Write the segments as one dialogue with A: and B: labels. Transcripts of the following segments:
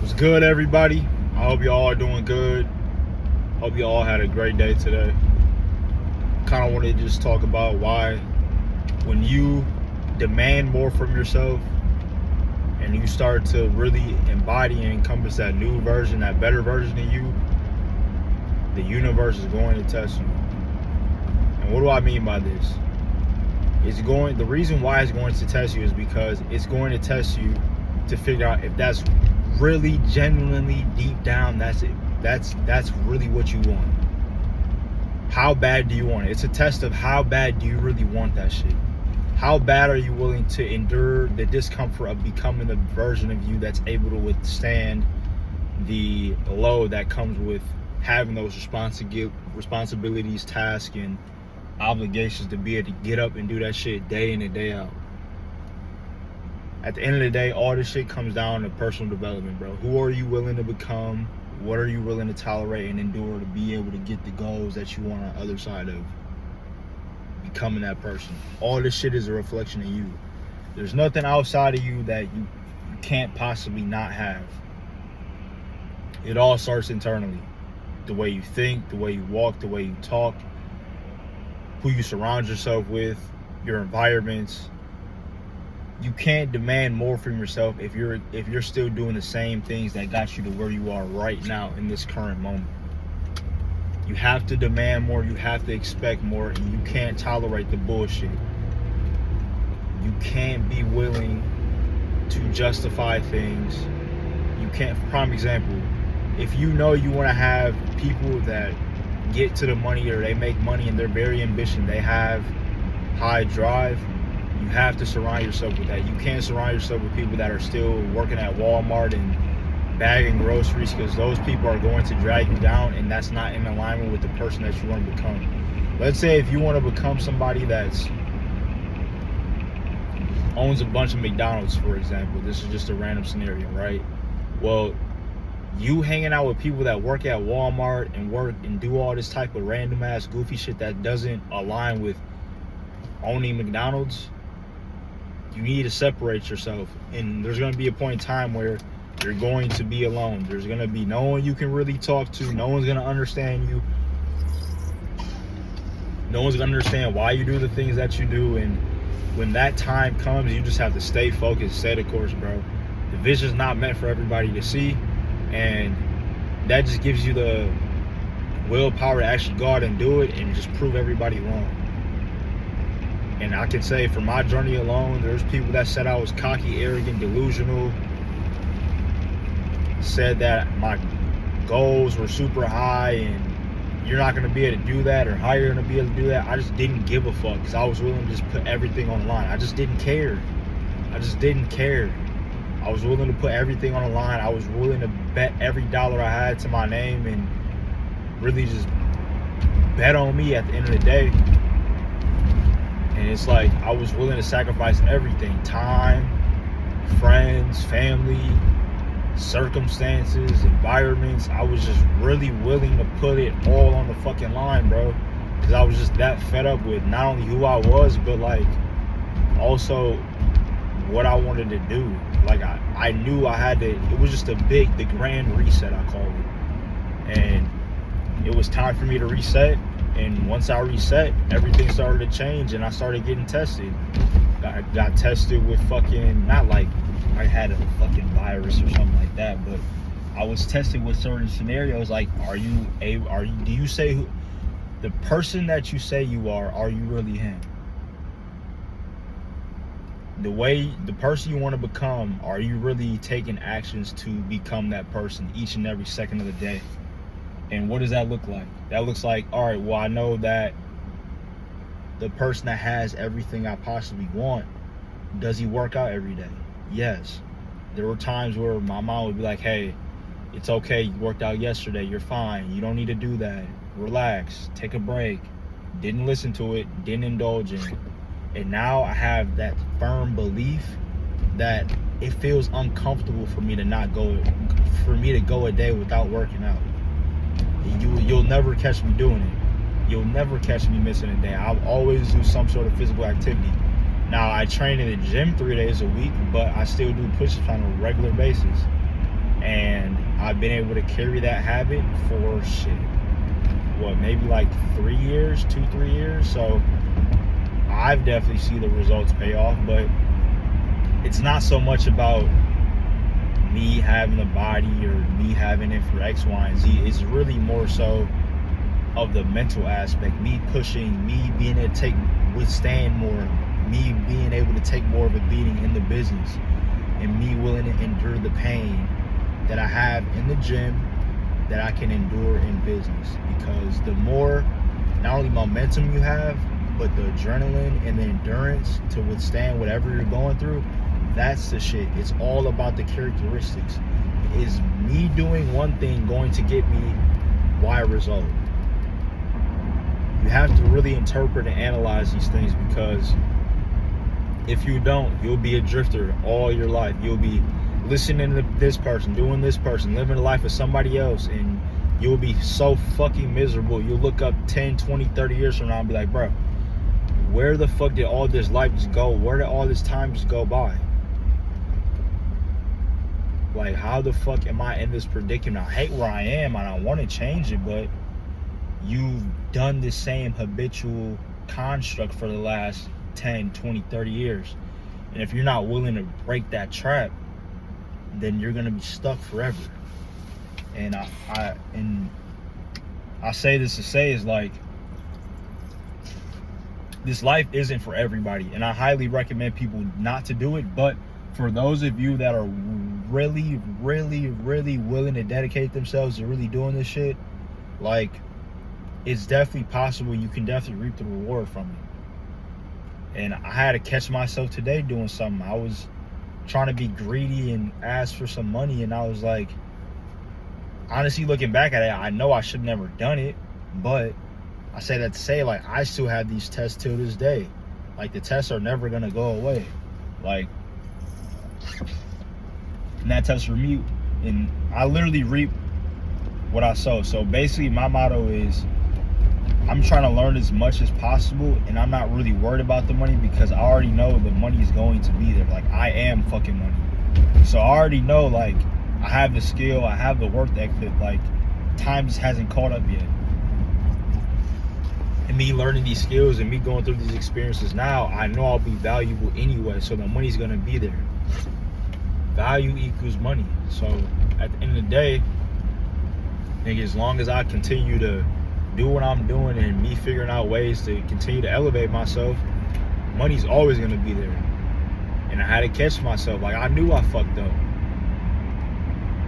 A: What's good, everybody? I hope you all are doing good. Hope you all had a great day today. Kind of wanted to just talk about why when you demand more from yourself and you start to really embody and encompass that new version, that better version of you, the universe is going to test you. And what do I mean by this? The reason why it's going to test you is because it's going to test you to figure out if that's really genuinely deep down, that's really what you want. How bad do you want it? It's a test of how bad do you really want that shit. How bad are you willing to endure the discomfort of becoming the version of you that's able to withstand the load that comes with having those responsibilities, tasks, and obligations to be able to get up and do that shit day in and day out. At the end of the day, all this shit comes down to personal development, bro. Who are you willing to become? What are you willing to tolerate and endure to be able to get the goals that you want on the other side of becoming that person? All this shit is a reflection of you. There's nothing outside of you that you can't possibly not have. It all starts internally. The way you think, the way you walk, the way you talk, who you surround yourself with, your environments. You can't demand more from yourself if you're still doing the same things that got you to where you are right now in this current moment. You have to demand more, you have to expect more, and you can't tolerate the bullshit. You can't be willing to justify things. You can't, prime example, if you know you want to have people that get to the money or they make money and they're very ambitious, they have high drive, you have to surround yourself with that. You can't surround yourself with people that are still working at Walmart and bagging groceries, because those people are going to drag you down, and that's not in alignment with the person that you want to become. Let's say if you want to become somebody that's owns a bunch of McDonald's, for example. This is just a random scenario, right? Well, you hanging out with people that work at Walmart and work and do all this type of random ass goofy shit that doesn't align with owning McDonald's, you need to separate yourself. And there's going to be a point in time where you're going to be alone. There's going to be no one you can really talk to. No one's going to understand you. No one's going to understand why you do the things that you do. And when that time comes, you just have to stay focused, stay the course, bro. The vision's not meant for everybody to see. And that just gives you the willpower to actually go out and do it and just prove everybody wrong. And I can say for my journey alone, there's people that said I was cocky, arrogant, delusional, said that my goals were super high and you're not going to be able to do that, or how you're going to be able to do that. I just didn't give a fuck because I was willing to just put everything on the line. I just didn't care. I was willing to put everything on the line. I was willing to bet every dollar I had to my name and really just bet on me at the end of the day. And it's like I was willing to sacrifice everything: time, friends, family, circumstances, environments. I was just really willing to put it all on the fucking line, bro, because I was just that fed up with not only who I was, but like also what I wanted to do. Like I knew I had to, it was just the grand reset, I call it. And it was time for me to reset. And once I reset, everything started to change and I started getting tested. I got tested with fucking, not like I had a fucking virus or something like that, but I was tested with certain scenarios like, do you say who, the person that you say you are you really him? The person you want to become, are you really taking actions to become that person each and every second of the day? And what does that look like? That looks like, all right, well, I know that the person that has everything I possibly want, does he work out every day? Yes. There were times where my mom would be like, hey, it's okay, you worked out yesterday, you're fine, you don't need to do that, relax, take a break. Didn't listen to it, didn't indulge in it. And now I have that firm belief that it feels uncomfortable for me to go a day without working out. You'll never catch me doing it. You'll never catch me missing a day. I'll always do some sort of physical activity. Now, I train in the gym 3 days a week, but I still do push-ups on a regular basis. And I've been able to carry that habit for maybe like 3 years, 2-3 years. So I've definitely seen the results pay off, but it's not so much about me having a body or me having it for X, Y, and Z. It's really more so of the mental aspect, me pushing, me being able to withstand more, me being able to take more of a beating in the business, and me willing to endure the pain that I have in the gym that I can endure in business. Because the more, not only momentum you have, but the adrenaline and the endurance to withstand whatever you're going through, that's the shit. It's all about the characteristics. Is me doing one thing going to get me Y result? You have to really interpret and analyze these things, because if you don't, you'll be a drifter all your life. You'll be listening to this person, doing this person, living the life of somebody else, and you'll be so fucking miserable. You'll look up 10, 20, 30 years from now and be like, bro, where the fuck did all this life just go? Where did all this time just go by? Like, how the fuck am I in this predicament? I hate where I am and I want to change it, but you've done the same habitual construct for the last 10, 20, 30 years. And if you're not willing to break that trap, then you're gonna be stuck forever. And I say this to say is like, this life isn't for everybody, and I highly recommend people not to do it. But for those of you that are really, really, really willing to dedicate themselves to really doing this shit, like, it's definitely possible. You can definitely reap the reward from it. And I had to catch myself today doing something. I was trying to be greedy and ask for some money, and I was like, honestly, looking back at it, I know I should have never done it, but I say that to say, like, I still have these tests till this day. Like, the tests are never gonna go away. Like, and that test for me, and I literally reap what I sow. So basically, my motto is, I'm trying to learn as much as possible, and I'm not really worried about the money, because I already know the money is going to be there. Like, I am fucking money. So I already know, like, I have the skill, I have the work ethic. Like, time just hasn't caught up yet. And me learning these skills and me going through these experiences now, I know I'll be valuable anyway, so the money's gonna be there. Value equals money. So at the end of the day, I think as long as I continue to do what I'm doing and me figuring out ways to continue to elevate myself, money's always gonna be there. And I had to catch myself. Like, I knew I fucked up,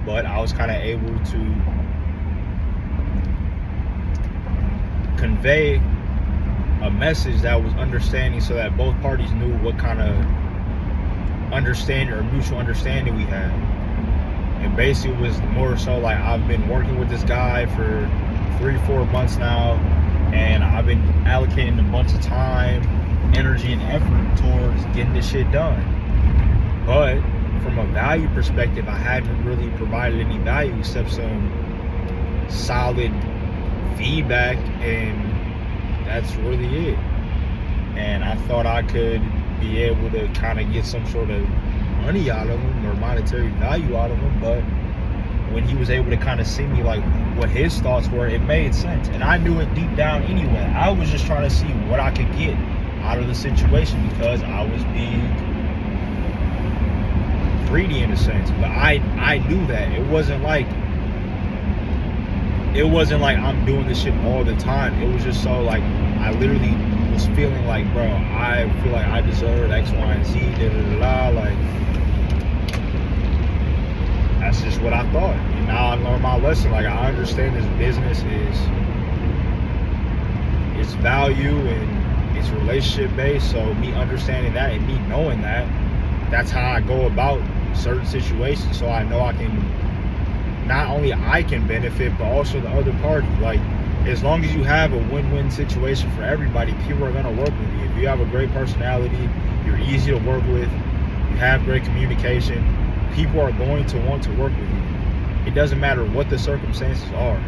A: but I was kind of able to convey a message that was understanding, so that both parties knew what kind of understanding or mutual understanding we had. And basically it was more so like, I've been working with this guy for 3-4 months now, and I've been allocating a bunch of time, energy, and effort towards getting this shit done. But from a value perspective, I haven't really provided any value except some solid feedback, and that's really it. And I thought I could be able to kind of get some sort of money out of him or monetary value out of him, but when he was able to kind of see me, like, what his thoughts were, it made sense. And I knew it deep down anyway. I was just trying to see what I could get out of the situation, because I was being greedy in a sense. But I knew that it wasn't like I'm doing this shit all the time. It was just so, like, I literally was feeling like, bro, I feel like I deserve X, Y, and Z, like, that's just what I thought. And now I learned my lesson. Like, I understand this business is value and it's relationship based. So me understanding that and me knowing that, that's how I go about certain situations. So I know I can, not only I can benefit, but also the other party. Like, as long as you have a win-win situation for everybody, people are gonna work with you. If you have a great personality, you're easy to work with, you have great communication, people are going to want to work with you. It doesn't matter what the circumstances are,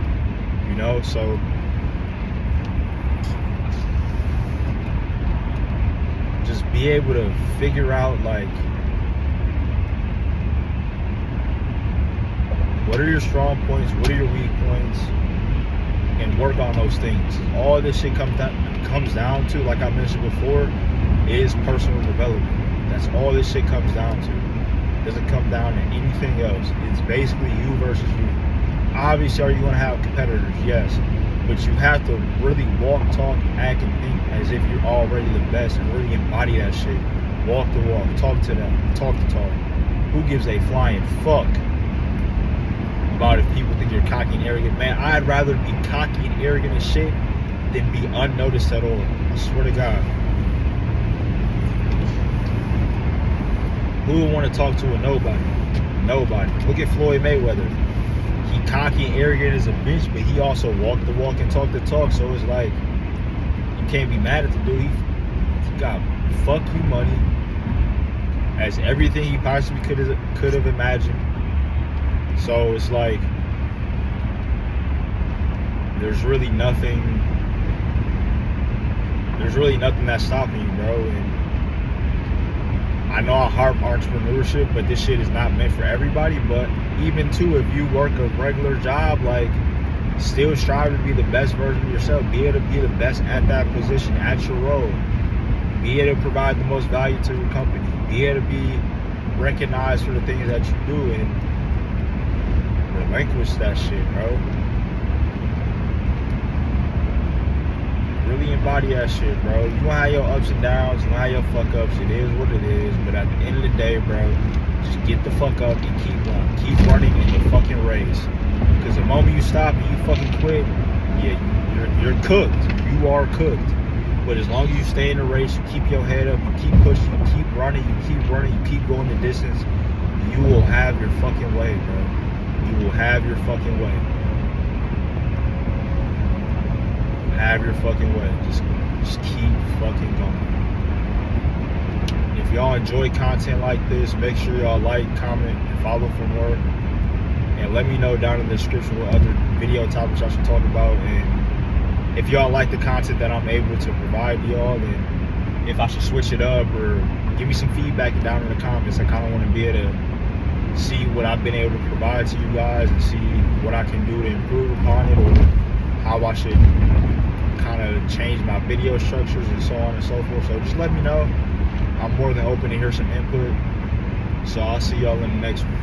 A: you know? So just be able to figure out, like, What are your strong points? What are your weak points? And work on those things. All this shit comes down to, like I mentioned before, is personal development. That's all this shit comes down to. It doesn't come down to anything else. It's basically you versus you. Obviously, are you going to have competitors? Yes. But you have to really walk, talk, act, and think as if you're already the best and really embody that shit. Walk the walk, talk to them, talk the talk. Who gives a flying fuck about if people think you're cocky and arrogant? Man, I'd rather be cocky and arrogant as shit than be unnoticed at all. I swear to God. Who would want to talk to a nobody? Nobody. Look at Floyd Mayweather. He cocky and arrogant as a bitch, but he also walked the walk and talked the talk. So it's like, you can't be mad at the dude. He got fuck you money, as everything he possibly could have imagined. So it's like, there's really nothing that's stopping you, bro. And I know I harp entrepreneurship, but this shit is not meant for everybody. But even too, if you work a regular job, like, still strive to be the best version of yourself. Be able to be the best at that position, at your role. Be able to provide the most value to your company. Be able to be recognized for the things that you do, and relinquish that shit, bro. Really embody that shit, bro. You gonna have your ups and downs, you gonna have your fuck ups. It is what it is. But at the end of the day, bro, just get the fuck up and keep going. Keep running in the fucking race. Because the moment you stop and you fucking quit, yeah, you're cooked. You are cooked. But as long as you stay in the race, you keep your head up, you keep pushing, you keep running, you keep going the distance, you will have your fucking way, bro. You will have your fucking way. Have your fucking way. Just keep fucking going. If y'all enjoy content like this, make sure y'all like, comment, and follow for more. And let me know down in the description what other video topics I should talk about. And if y'all like the content that I'm able to provide to y'all, and if I should switch it up, or give me some feedback down in the comments. I kind of want to be able to see what I've been able to provide to you guys and see what I can do to improve upon it, or how I should kind of change my video structures and so on and so forth. So just let me know. I'm more than open to hear some input. So I'll see y'all in the next one.